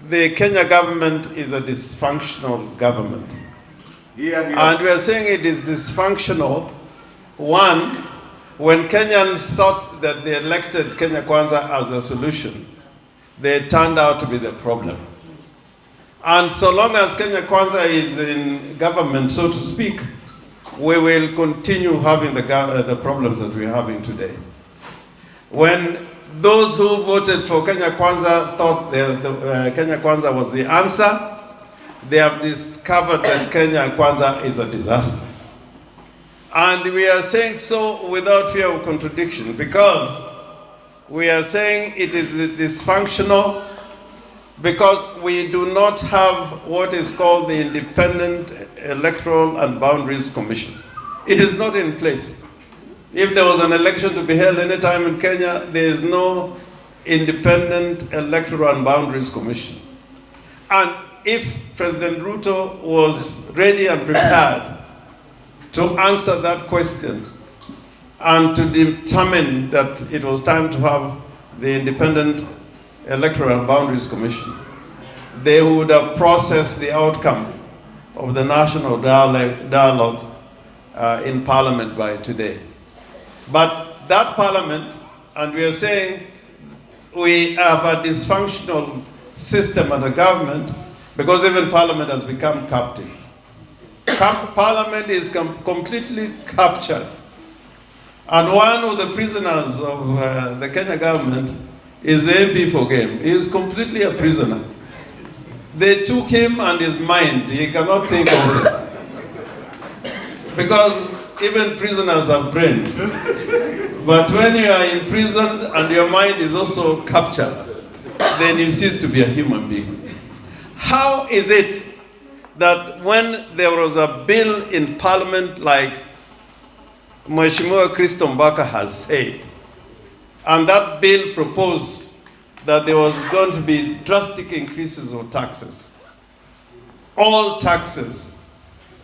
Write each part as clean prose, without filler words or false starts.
the Kenya government is a dysfunctional government. Here. And we are saying it is dysfunctional. One, when Kenyans thought that they elected Kenya Kwanza as a solution, they turned out to be the problem. And so long as Kenya Kwanza is in government, so to speak, we will continue having the problems that we're having today. When those who voted for Kenya Kwanza thought Kenya Kwanza was the answer, they have discovered that Kenya Kwanza is a disaster. And we are saying so without fear of contradiction, because we are saying it is dysfunctional because we do not have what is called the Independent Electoral and Boundaries Commission. It is not in place. If there was an election to be held any time in Kenya, there is no Independent Electoral and Boundaries Commission. And if President Ruto was ready and prepared to answer that question and to determine that it was time to have the Independent Electoral and Boundaries Commission, they would have processed the outcome of the national dialogue in Parliament by today. But that Parliament, and we are saying we have a dysfunctional system and a government because even Parliament has become captive. Parliament is completely captured. And one of the prisoners of the Kenya government is the MP for Game. He is completely a prisoner. They took him and his mind. He cannot think also. Because even prisoners have brains. But when you are imprisoned and your mind is also captured, then you cease to be a human being. How is it that when there was a bill in Parliament like Mheshimiwa Kristo Mbaka has said, and that bill proposed that there was going to be drastic increases of taxes, all taxes,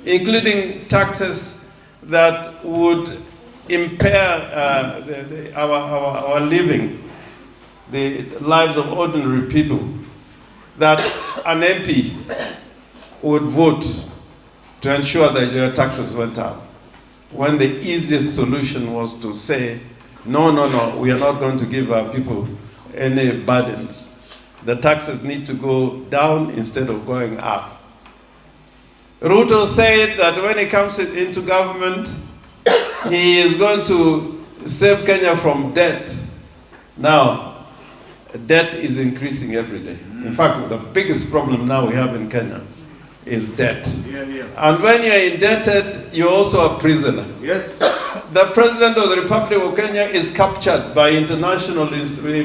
including taxes that would impair our living, the lives of ordinary people, that an MP would vote to ensure that your taxes went up, when the easiest solution was to say, no, we are not going to give our people any burdens. The taxes need to go down instead of going up. Ruto said that when he comes into government, he is going to save Kenya from debt. Now, debt is increasing every day. In fact, the biggest problem now we have in Kenya is debt. And when you're indebted, you're also a prisoner. Yes. The President of the Republic of Kenya is captured by international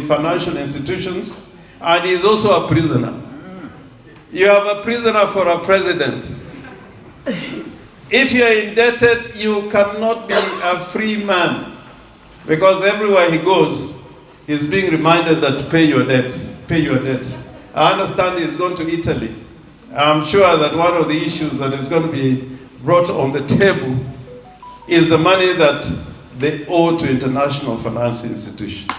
financial institutions, and he is also a prisoner. You have a prisoner for a president. If you are indebted, you cannot be a free man, because everywhere he goes, he's being reminded that pay your debts, pay your debts. I understand he's going to Italy. I'm sure that one of the issues that is going to be brought on the table is the money that they owe to international financial institutions.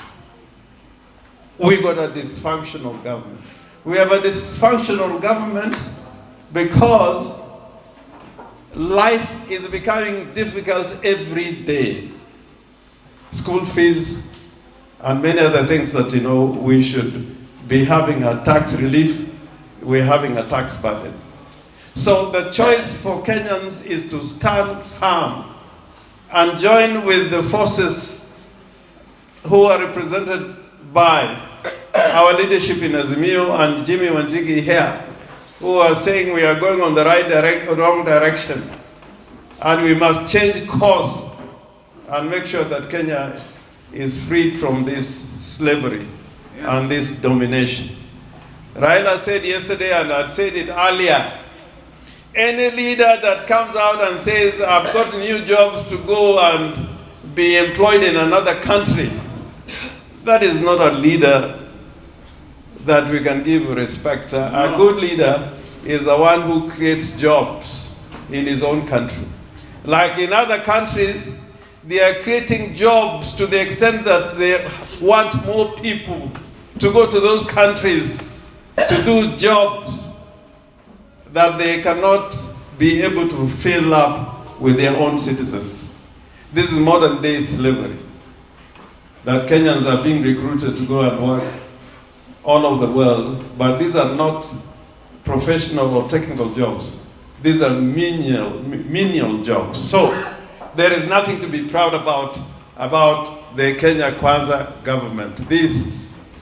We got a dysfunctional government. We have a dysfunctional government because life is becoming difficult every day. School fees and many other things that, we should be having a tax relief, we're having a tax burden. So the choice for Kenyans is to stand firm and join with the forces who are represented by our leadership in Azimio and Jimmy Wanjigi here, who are saying we are going on the wrong direction, and we must change course and make sure that Kenya is freed from this slavery and this domination. Raila said yesterday, and I said it earlier, any leader that comes out and says, I've got new jobs to go and be employed in another country, that is not a leader that we can give respect. A good leader is the one who creates jobs in his own country. Like in other countries, they are creating jobs to the extent that they want more people to go to those countries to do jobs that they cannot be able to fill up with their own citizens. This is modern day slavery, that Kenyans are being recruited to go and work all over the world, but these are not professional or technical jobs. These are menial jobs. So there is nothing to be proud about the Kenya Kwanza government. These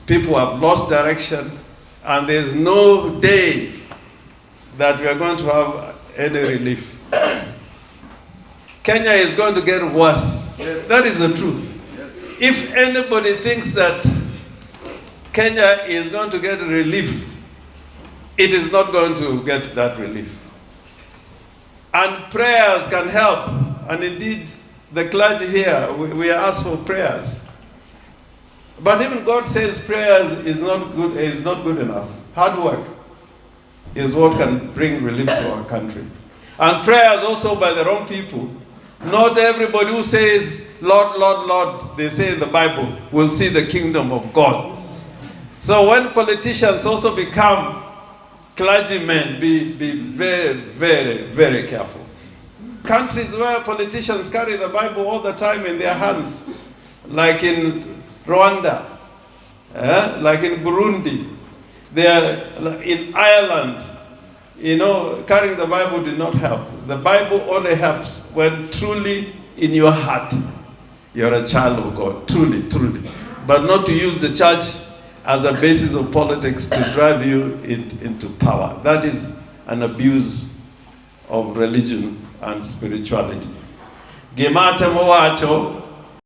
people have lost direction, and there's no day that we are going to have any relief. Kenya is going to get worse. Yes. That is the truth. Yes. If anybody thinks that Kenya is going to get relief, it is not going to get that relief. And prayers can help. And indeed, the clergy here, we are asked for prayers. But even God says prayers is not good enough. Hard work is what can bring relief to our country. And prayers also by the wrong people. Not everybody who says, Lord, Lord, Lord, they say in the Bible, will see the kingdom of God. So when politicians also become clergymen, be very, very, very careful. Countries where politicians carry the Bible all the time in their hands, like in Rwanda, like in Burundi, they are in Ireland, carrying the Bible did not help. The Bible only helps when truly in your heart you're a child of God, truly, truly. But not to use the church as a basis of politics to drive you into power. That is an abuse of religion and spirituality. Gemate mowacho